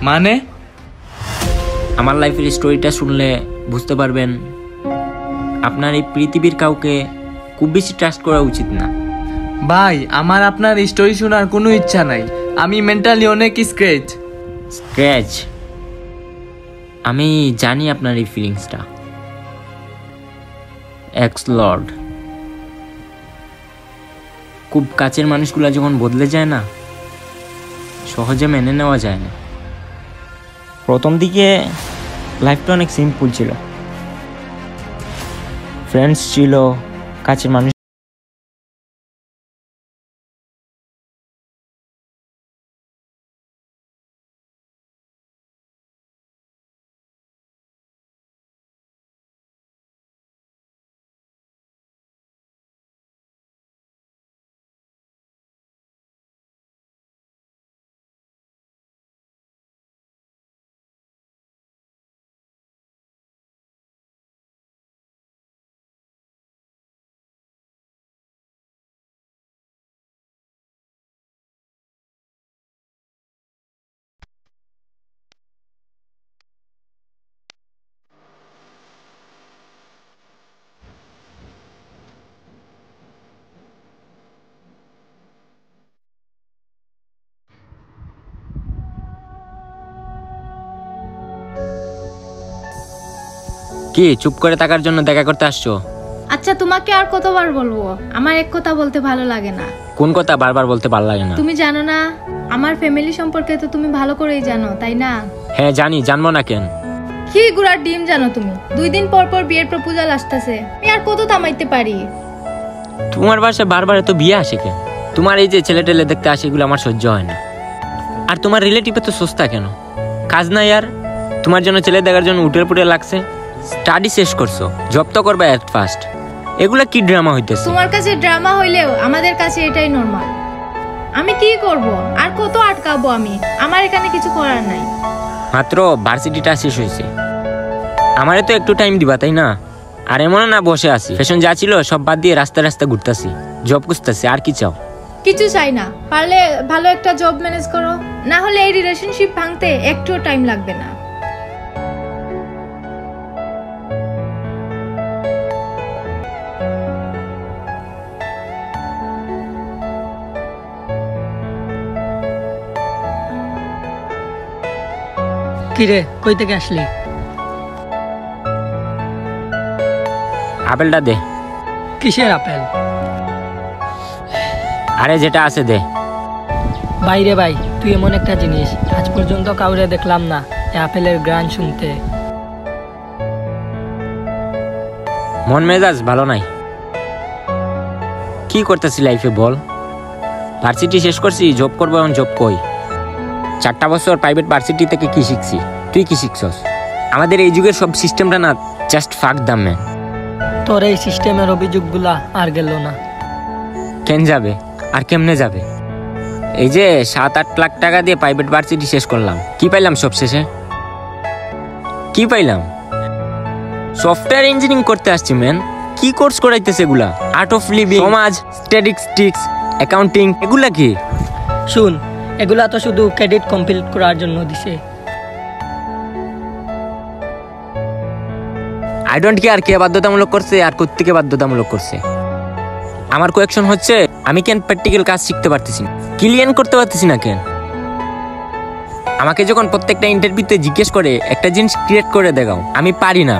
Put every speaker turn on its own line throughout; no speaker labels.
মানে?
আমার লাইফের স্টোরিটা শুনলে বুঝতে পারবেন আপনার এই পৃথিবীর কাউকে খুব বেশি ট্রাস্ট করা উচিত না।
ভাই, আমার আপনার স্টোরি শোনার কোনো ইচ্ছা নাই। আমি মেন্টালি অনেক স্ক্র্যাচ।
আমি জানি আপনার এই ফিলিংসটা। এক্স লর্ড, খুব কাছের মানুষগুলো যখন বদলে যায় না, সহজে মেনে নেওয়া যায় না। প্রথম দিকে লাইফটা অনেক সিম্পল ছিল, ফ্রেন্ডস ছিল, কাছের মানুষ। কি চুপ করে থাকার জন্য দেখা করতে আসছো?
আচ্ছা, তোমাকে আর কতবার বলবো, আমার এক কথা বলতে ভালো লাগে না।
কোন কথা বারবার বলতে ভালো লাগে না?
তুমি জানো না আমার ফ্যামিলি সম্পর্কে? তো তুমি ভালো করেই জানো, তাই না?
হ্যাঁ জানি, জানবো না কেন?
কি গুড়ার ডিম জানো তুমি? 2 দিন পর পর বিয়ের প্রপোজাল আসতেছে, আমি আর কত থামাইতে পারি?
তোমার বাসায় বারবার এত বিয়ে আসে কেন? তোমার এই যে ছেলে টেলে দেখতে আসে, এগুলো আমার সহ্য হয় না। আর তোমার রিলেটিভে তো সস্তা কেন? কাজ নাই আর? তোমার জন্য ছেলে দেখার জন্য উঠে পুটে লাগছে। স্টাডি শেষ করছো, জব তো করবে এট ফার্স্ট। এগুলা কি ড্রামা হইতেছে?
তোমার কাছে ড্রামা হইলেও আমাদের কাছে এটাই নরমাল। আমি কি করব? আর কত আটকাবো আমি? আমার এখানে কিছু করার নাই।
মাত্র ভার্সিটিটা শেষ হয়েছে, আমারে তো একটু টাইম দিবা, তাই না? আর এমন না বসে আছি, ফ্যাশন যা ছিল সব বাদ দিয়ে রাস্তা রাস্তা ঘুরতাছি, জব খুঁজতেছি। আর কি চাও?
কিছু চাই না, পারলে ভালো একটা জব ম্যানেজ করো, না হলে এই রিলেশনশিপ ভাঙতে একটু টাইম লাগবে না।
কিরে, কই থেকে আসলি?
আপেলটা দে।
কিসের আপেল?
আরে যেটা আছে দে।
বাইরে ভাই, তুই এমন একটা জিনিস আজ পর্যন্ত কাউরে দেখলাম না এই আপেলের গ্রান শুনতে।
মন মেজাজ ভালো নাই। কি করতেছি লাইফে বল? ভার্সিটি শেষ করছি, জব করবো, এখন জব কই? 4টা বছর প্রাইভেট ভার্সিটি থেকে কি শিখছি? তুই কি শিখছস? আমাদের এই যুগের সব সিস্টেমটা না জাস্ট ফাক দাম ম্যান।
তোর এই সিস্টেমের অভিযোগগুলা আর গেল না।
কেন যাবে? আর কেমনে যাবে? এই যে 7-8 লাখ টাকা দিয়ে প্রাইভেট ভার্সিটি শেষ করলাম, কি পাইলাম সব শেষে? কি পাইলাম? সফটওয়্যার ইঞ্জিনিয়ারিং করতে আসছি ম্যান। কি কোর্স করাইতেছে এগুলা? আর্ট অফ লিভিং, সমাজ, স্ট্যাটিস্টিক্স, অ্যাকাউন্টিং, এগুলা কি?
শুন, এগুলা তো শুধু ক্রেডিট কমপ্লিট করার জন্য দিছে।
আই ডোন্ট কেয়ার কে বাধ্যতামূলক করছে আর কোত্থেকে বাধ্যতামূলক করছে। আমার কোয়েকশন হচ্ছে আমি কেন প্র্যাকটিক্যাল কাজ শিখতে পারতেছি না, ক্লিয়ার করতে পারতেছি না কেন? আমাকে যখন প্রত্যেকটা ইন্টারভিউতে জিজ্ঞেস করে একটা জিনিস ক্রিয়েট করে দেখাও, আমি পারি না।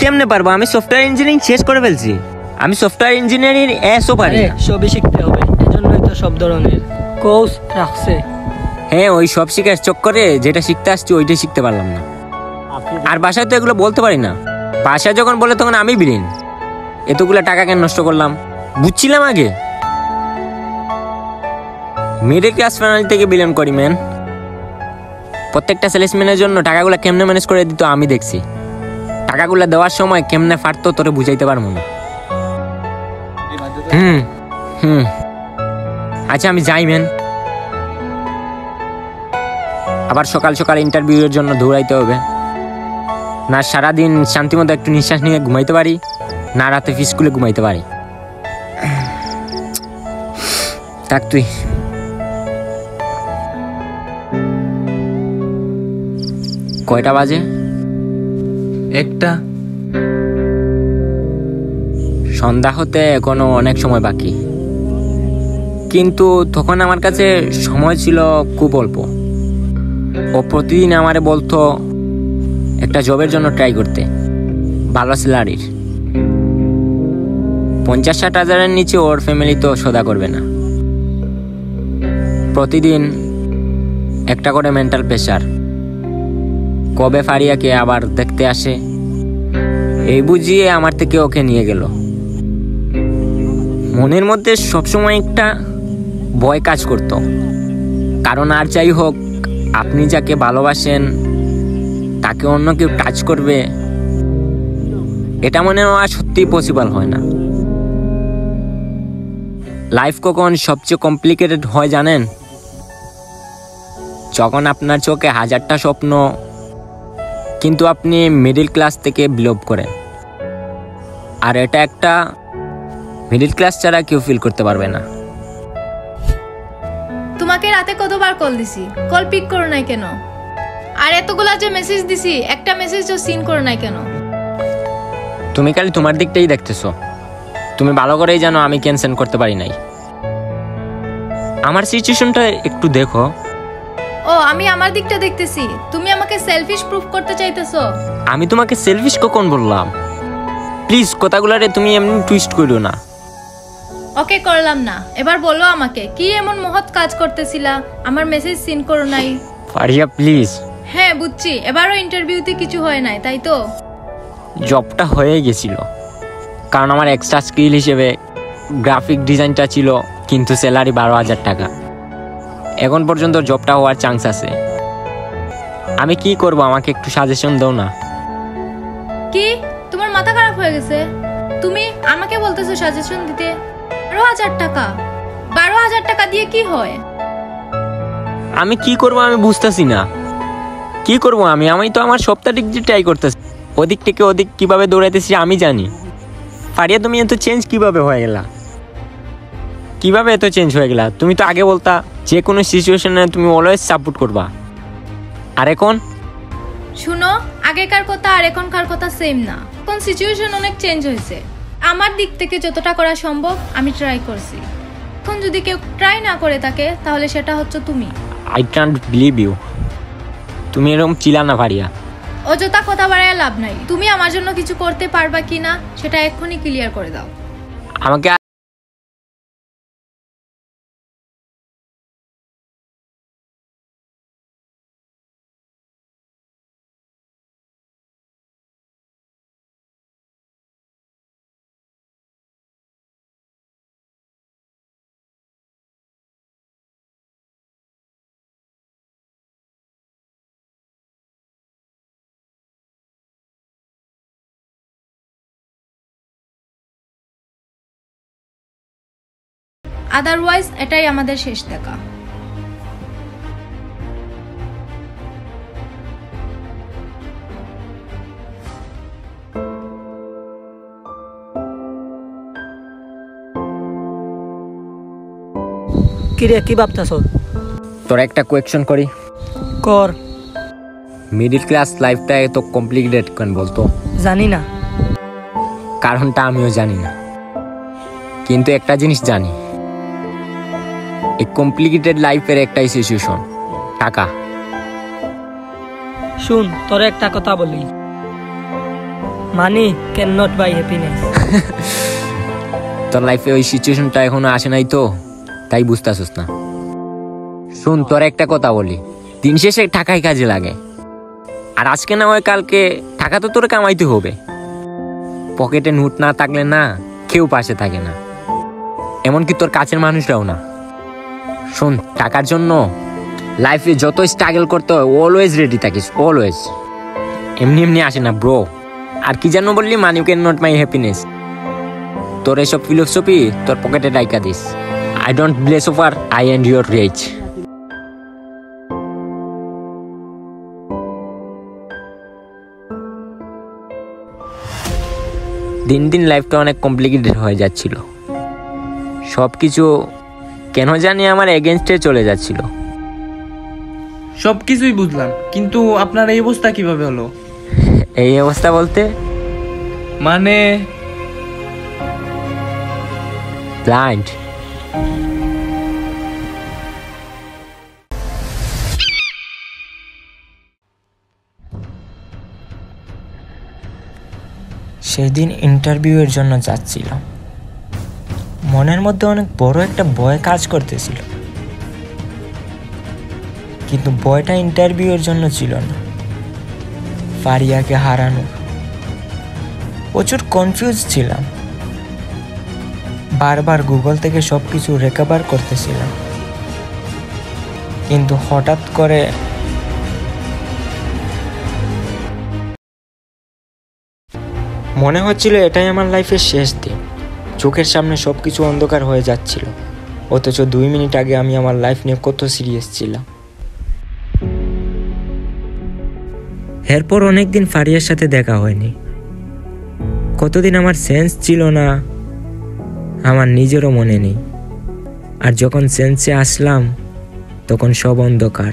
কেমনে পারবো? আমি সফটওয়্যার ইঞ্জিনিয়ারিং শেষ করে ফেলছি। আমি সফটওয়্যার ইঞ্জিনিয়ারিং এসও পারি না।
সবই শিখতে হবে, এজন্যই তো সব ধরনের কোর্স রাখছে।
হ্যাঁ, ওই সব শিখার চক্করে যেটা শিখতে আসছি ওইটাই শিখতে পারলাম না। আর বাসায় তো এগুলো বলতে পারি না। বাসায় যখন বলে তখন আমি বিলীন, এতগুলো টাকা কেন নষ্ট করলাম? বুঝছিলাম আগে। মিডল ক্লাস ফ্যামিলি থেকে বিলন করি ম্যান। প্রত্যেকটা সেলসম্যানের জন্য টাকাগুলো কেমনে ম্যানেজ করে দিত আমি দেখছি। টাকাগুলো দেওয়ার সময় কেমনে ফাটতো তোরে বুঝাইতে পারবো না। আচ্ছা আমি যাই ম্যান। আবার সকাল সকাল ইন্টারভিউয়ের জন্য দৌড়াইতে হবে। না সারাদিন শান্তিমতো একটু নিঃশ্বাস নিয়ে ঘুমাইতে পারি, না রাতে স্কুলে ঘুমাইতে পারি। থাক তুই। কয়টা বাজে?
একটা।
সন্ধ্যা হতে এখনো অনেক সময় বাকি, কিন্তু তখন আমার কাছে সময় ছিল খুব অল্প। ও প্রতিদিন আমারে বলতো একটা জবের জন্য ট্রাই করতে, ভালো স্যালারির। 50-60 হাজারের নিচে ওর ফ্যামিলি তো সদা করবে না। প্রতিদিন একটা করে মেন্টাল প্রেশার, কবে ফারিয়াকে আবার দেখতে আসে এই বুঝিয়ে আমার থেকে ওকে নিয়ে গেল। মনের মধ্যে সবসময় একটা ভয় কাজ করত, কারণ আর যাই হোক আপনি যাকে ভালোবাসেন তাকে অন্য কেউ টাচ করবে, এটা মনে হয় সত্যিই পসিবল হয় না। লাইফ কখন সবচেয়ে কমপ্লিকেটেড হয় জানেন? যখন আপনার চোখে হাজারটা স্বপ্ন, কিন্তু আপনি মিডল ক্লাস থেকে বিলং করেন। আর এটা একটা মিডল ক্লাস ছাড়া কেউ ফিল করতে পারবে না।
তোমাকে রাতে কতবার কল দিছি, কল পিক করো নাই কেন? আর এতগুলা যে মেসেজ দিছি, একটা মেসেজও সিন করো নাই কেন?
তুমি খালি তোমার দিকটাই দেখতেছো। তুমি ভালো করেই জানো আমি কেন সেন্ড করতে পারি নাই। আমার সিচুয়েশনটা একটু দেখো।
ও, আমি আমার দিকটা দেখতেছি, তুমি আমাকে সেলফিশ প্রুফ করতে চাইতেছো?
আমি তোমাকে সেলফিশ কখন বললাম? প্লিজ কথাগুলারে তুমি এমনি টুইস্ট করো না।
ওকে, করলাম না। এবার বলো আমাকে, কি এমন মহৎ কাজ করতেছিলা আমার মেসেজ সিন করো নাই?
ফারিয়া প্লিজ।
হ্যাঁ বুঝছি, এবারও ইন্টারভিউতে কিছু হয় নাই, তাই তো?
জবটা হয়ে গেছিল, কারণ আমার এক্সট্রা স্কিল হিসেবে গ্রাফিক ডিজাইনটা ছিল, কিন্তু স্যালারি 12,000 টাকা। এখন পর্যন্ত জবটা হওয়ার চান্স আছে। আমি কি করব, আমাকে একটু সাজেশন দাও না।
কি, তোমার মাথা খারাপ হয়ে গেছে? তুমি আমাকে বলতেছো সাজেশন দিতে? 12,000 টাকা? 12,000 টাকা দিয়ে কি হয়?
আমি কি করব আমি বুঝতেছি না। কি করব আমি তো আমার সপ্তাহ দিক দিয়ে ট্রাই করতেছি, ওদিক থেকে ওদিক কিভাবে দৌড়াইতেছি আমি জানি। ফারিয়া তুমি এত চেঞ্জ কিভাবে হয়ে গেলা? কিভাবে এত চেঞ্জ হয়ে গেলা? তুমি তো আগে বলতা যে কোনো সিচুয়েশনে তুমি অলওয়েজ সাপোর্ট করবা, আর এখন?
শুনো, আগেকার কথা আর এখনকার কথা সেম না। এখন সিচুয়েশন অনেক চেঞ্জ হয়েছে। আমার দিক থেকে যতটা করা সম্ভব আমি ট্রাই করছি। এখন যদি কেউ ট্রাই না করে থাকে, তাহলে সেটা হচ্ছে তুমি।
I can't believe you. তুমি এরকম চিলা না ফারিয়া।
অযথা কথা বাড়ায় লাভ নাই। তুমি আমার জন্য কিছু করতে পারবা কিনা সেটা এক্ষুনি ক্লিয়ার করে দাও।
আমাকে
আদারওয়াইজ এটাই আমাদের শেষ দেখা।
কিরে, কি ভাবতেছ?
তোর একটা কোয়েকশন করি।
কর।
মিডল ক্লাস লাইফটা এত কমপ্লিকেটেড কেন বলতো?
জানি না।
কারণটা আমিও জানি না, কিন্তু একটা জিনিস জানি, এই কমপ্লিকেটেড লাইফের একটাই সিচুয়েশন, টাকা।
শুন, তোর একটা কথা বলি, মানি ক্যান নট বাই হ্যাপিনেস।
তোর লাইফে ওই সিচুয়েশনটা এখনো আসে নাই তো, তাই বুঝতেছিস না। শুন, তোর একটা কথা বলি, দিন শেষে টাকাই কাজে লাগে। আর আজকে না হয় কালকে টাকা তো তোর কামাইতে হবে। পকেটে নোট না থাকলে না কেউ পাশে থাকে না, এমনকি তোর কাছের মানুষরাও না। শোন, টাকার জন্য লাইফে যত স্ট্রাগল করতে হয় অলওয়েজ রেডি থাকিস, অলওয়েজ। এমনি এমনি আসে না ব্রো। আর কি জানো বললি, money can not my happiness. তোর এসব ফিলোসফি তোর পকেটে রাইখা দিস। I don't bless over I and your rich. দিন দিন লাইফটা অনেক কমপ্লিকেটেড হয়ে যাচ্ছিল। সব কিছু কেন জানি আমার এগেনস্টে চলে যাচ্ছিল।
সব কিছুই বুঝলাম, কিন্তু আপনার এই অবস্থা কিভাবে হলো?
এই অবস্থা বলতে
মানে
ব্লাইন্ড। সেদিন ইন্টারভিউয়ের জন্য যাচ্ছিলাম, মনের মধ্যে অনেক বড় একটা ভয় কাজ করতেছিল, কিন্তু ভয়টা ইন্টারভিউয়ের জন্য ছিল না, ফারিয়াকে হারানো। প্রচুর কনফিউজ ছিলাম, বারবার গুগল থেকে সব কিছু রিকভার করতেছিলাম, কিন্তু হঠাৎ করে মনে হচ্ছিল এটাই আমার লাইফের শেষ দিন। চোখের সামনে সব কিছু অন্ধকার হয়ে যাচ্ছিল, অথচ 2 মিনিট আগে আমি আমার লাইফ নিয়ে কত সিরিয়াস ছিলাম। এরপর অনেকদিন ফারিয়ার সাথে দেখা হয়নি। কতদিন আমার সেন্স ছিল না, আমার নিজেরও মনে নেই। আর যখন সেন্সে আসলাম তখন সব অন্ধকার।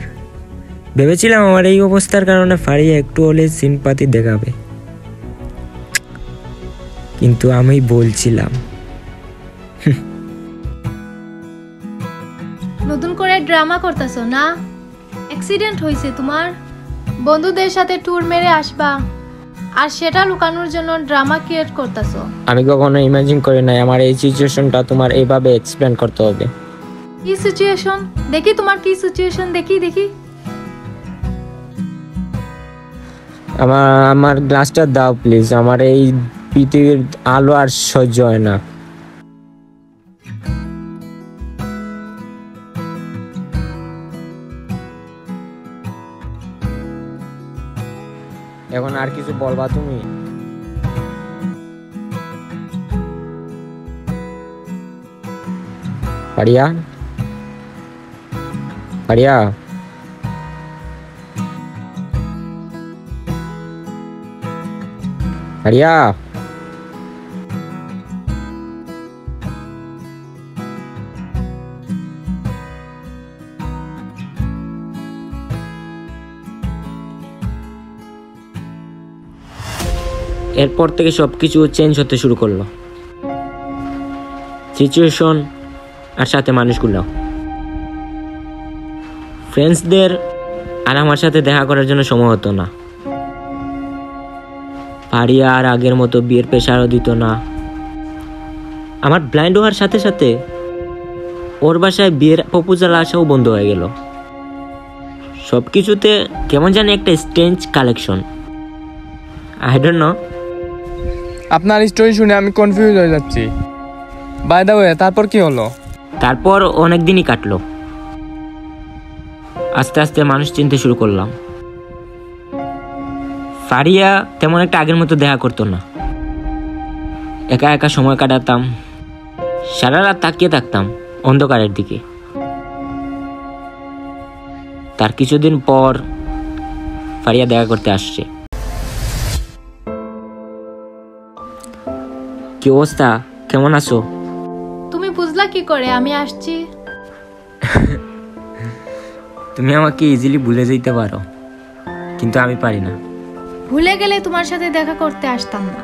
ভেবেছিলাম আমার এই অবস্থার কারণে ফারিয়া একটু হলে সিম্পাতি দেখাবে, কিন্তু আমি বলছিলাম।
নতুন করে ড্রামা করতেছো না? অ্যাক্সিডেন্ট হয়েছে তোমার, বন্ধুদের সাথে ট্যুর মেরে আসবা, আর সেটা লুকানোর জন্য ড্রামা ক্রিয়েট করতেছো।
আমি কখনো ইমাজিন করি নাই আমার এই সিচুয়েশনটা তোমার এইভাবে এক্সপ্লেন করতে হবে।
কি সিচুয়েশন? দেখি তোমার কি সিচুয়েশন, দেখি দেখি।
আমার গ্লাসটা দাও প্লিজ, আমার এই পৃথিবীর আলো আর সহ্য হয় না। এখন আর কিছু বলবা তুমি? পারিয়া, পারিয়া, পারিয়া। এরপর থেকে সবকিছু চেঞ্জ হতে শুরু করলো, সিচুয়েশন আর সাথে মানুষগুলো। ফ্রেন্ডসদের আর আমার সাথে দেখা করার জন্য সময় হতো না। পারিয়া আর আগের মতো বিয়ের প্রেশারও দিত না। আমার ব্লাইন্ড হওয়ার সাথে সাথে ওর বাসায় বিয়ের প্রপোজাল আসাও বন্ধ হয়ে গেল। সবকিছুতে কেমন জানি একটা strange collection, I don't know.
আপনার স্টোরি শুনে আমি কনফিউজ হয়ে যাচ্ছি। বাই দ্য ওয়ে, তারপর কি হলো?
তারপর অনেক দিনই কাটলো, আস্তে আস্তে মানুষ চিনতে শুরু করলাম। ফারিয়া তেমন একটা আগের মতো দেখা করতো না, একা একা সময় কাটাতাম, সারা রাত তাকিয়ে থাকতাম অন্ধকারের দিকে। তার কিছুদিন পর ফারিয়া দেখা করতে আসছে। কি অবস্থা, কেমন আছো?
তুমি বুঝলা কি করে আমি আসছি?
তুমি আমাকে ইজিলি ভুলে যেতে পারো, কিন্তু আমি পারি না।
ভুলে গেলে তোমার সাথে দেখা করতে আসতাম না।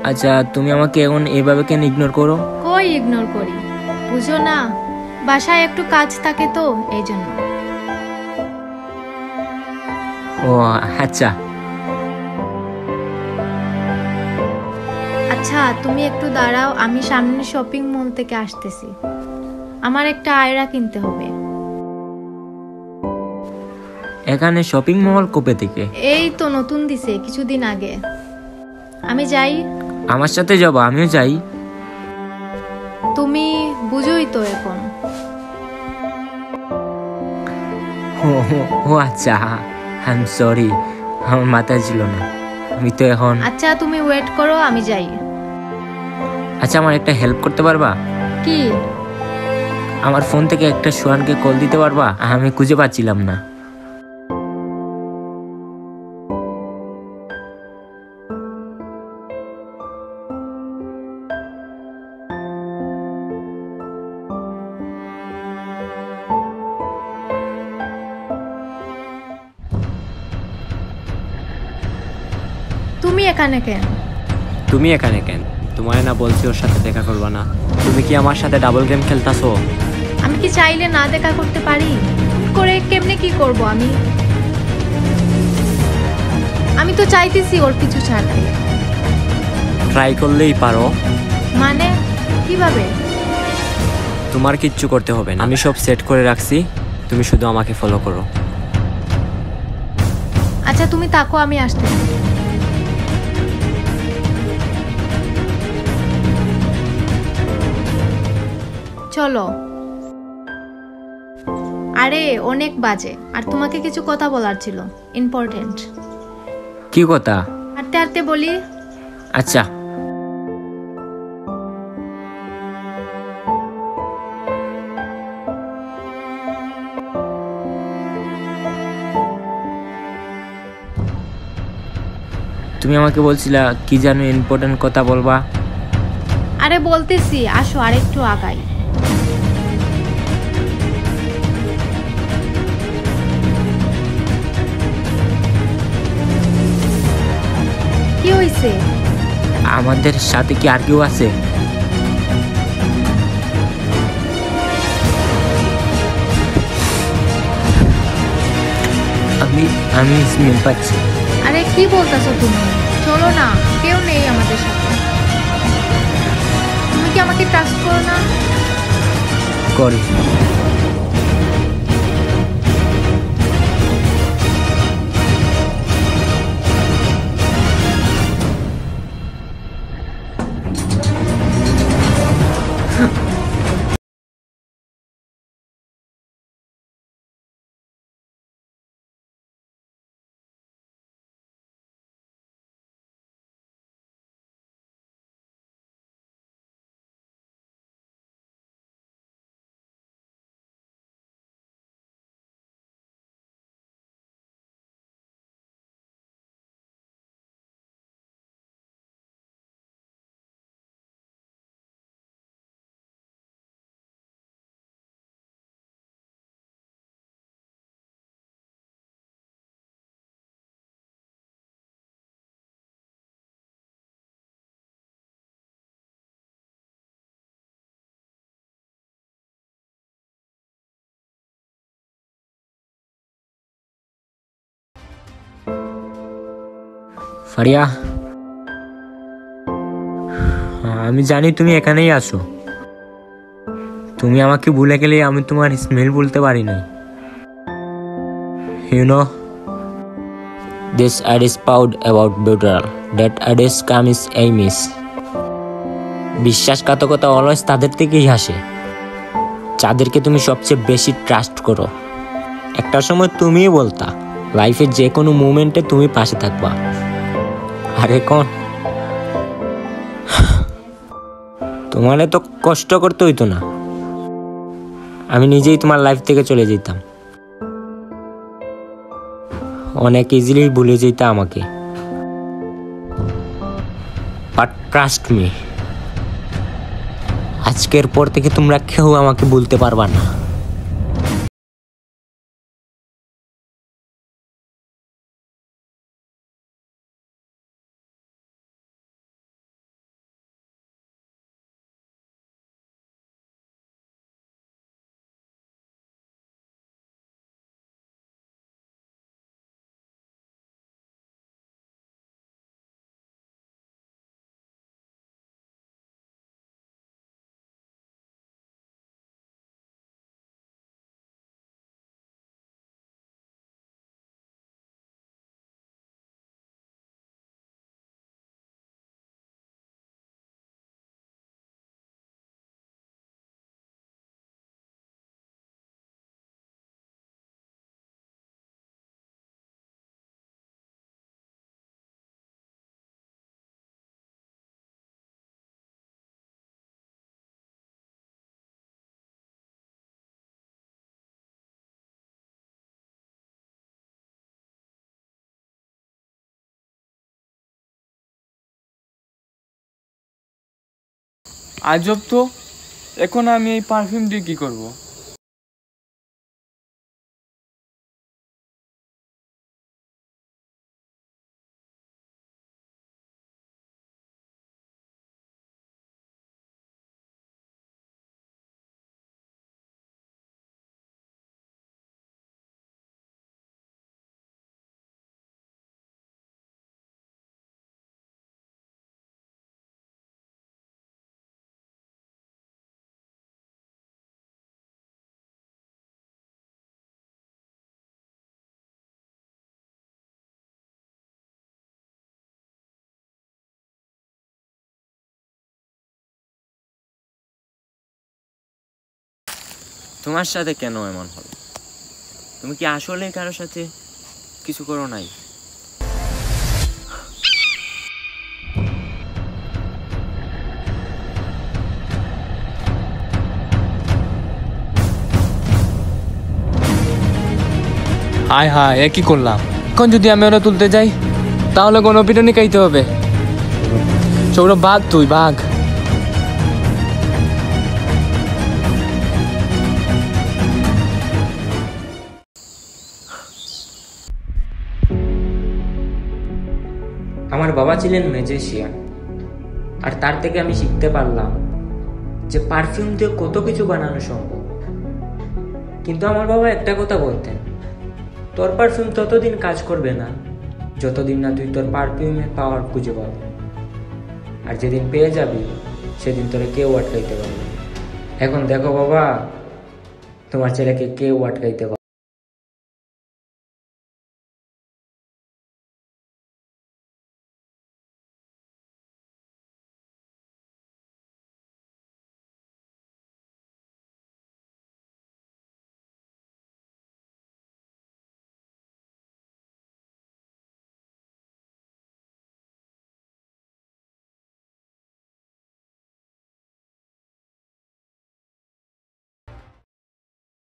আচ্ছা, তুমি আমাকে এখন এইভাবে কেন ইগনোর করো?
কই ইগনোর করি, বুঝো না, বাসায় একটু কাজ থাকে তো এই জন্য।
ও আচ্ছা।
আচ্ছা তুমি একটু দাঁড়াও, আমি সামনে শপিং মল থেকে আসতেছি, আমার একটা আয়রা কিনতে হবে।
এখানে শপিং মল কবে থেকে?
এই তো নতুন দিছে কিছুদিন আগে। আমি যাই?
আমার সাথে যাবো? আমিও যাই।
তুমি বুঝোই তো এখন।
ও আচ্ছা, আই এম সরি, আমার মাথায় ছিল না। আমি তো এখন।
আচ্ছা তুমি ওয়েট করো, আমি যাই।
আচ্ছা, আমার একটা হেল্প করতে পারবা?
কি?
আমার ফোন থেকে একটা সোহানকে কল দিতে পারবা? আমি খুঁজে পাচ্ছিলাম না।
তুমি এখানে কেন?
তুমি এখানে কেন? তোমায় না বলছি ওর সাথে দেখা করবা না? তুমি কি আমার সাথে ডাবল গেম খেলতাছো?
আমি কি চাইলে না দেখা করতে পারি? হুট করে কেমনে কি করব আমি? আমি তো চাইতেছি ওর পিছু ছাড়তে।
ট্রাই করলেই পারো।
মানে কিভাবে?
তোমার কিচ্ছু করতে হবে না, আমি সব সেট করে রাখছি, তুমি শুধু আমাকে ফলো করো।
আচ্ছা তুমি তাকো, আমি আসতেছি। চলো। আরে অনেক বাজে, আর তোমাকে কিছু কথা বলার ছিল, ইম্পর্টেন্ট।
কি কথা?
হাঁটতে হাঁটতে বলি।
আচ্ছা। তুমি আমাকে বলছিলা কি যেন ইম্পর্টেন্ট কথা বলবা?
আরে বলতেছি, আসো আর একটু আগাই। কি হইছে?
আমাদের সাথে কি আর কেউ আছে? আমি আমি স্মেল পাচ্ছি।
আরে কি বলতেছো তুমি? চলো না, কেউ নেই আমাদের সাথে। তুমি কি আমাকে ট্রাস্ট করো না?
করি। ফারিয়া, আমি জানি তুমি এখানেই আছো। তুমি আমাকে ভুলে গেলে আমি তোমার স্মেল বলতে পারি না। You know, this ad is proud about betrayal. That ad is comes Amy's. বিশ্বাসঘাতকতা অলওয়েজ তাদের থেকেই আসে যাদেরকে তুমি সবচেয়ে বেশি ট্রাস্ট করো। একটা সময় তুমিই বলতা লাইফের যে কোনো মুভমেন্টে তুমি পাশে থাকবা, আর এখন তোমার তো কষ্ট করতে হইতো না, আমি নিজেই তোমার লাইফ থেকে চলে যেতাম। অনেক ইজিলি ভুলে যেতা আমাকে, বাট ট্রাস্ট মি, আজকের পর থেকে তোমরা কেউ আমাকে বলতে পারবা না।
আজব তো, এখন আমি এই পারফিউম দিয়ে কি করব?
তোমার সাথে কেন এমন হলো? তুমি কি আসলে কারোর সাথে কিছু করো নাই?
হায় হায়, এ কি করলাম? এখন যদি আমি ওরা তুলতে যাই তাহলে কোনো পিটনি খাইতে হবে। সৌরভ ভাগ, তুই ভাগ।
আমার বাবা ছিলেন ম্যাজিশিয়ান, আর তার থেকে আমি শিখতে পারলাম যে পারফিউম দিয়ে কত কিছু বানানো সম্ভব। কিন্তু আমার বাবা একটা কথা বলতেন, তোর পারফিউম ততদিন কাজ করবে না যতদিন না তুই তোর পারফিউমের পাওয়ার খুঁজে পাবি, আর যেদিন পেয়ে যাবি সেদিন তোরে কেউ আটকাইতে পারবে না। এখন দেখো বাবা, তোমার ছেলেকে কেউ আটকাইতে পারবে না।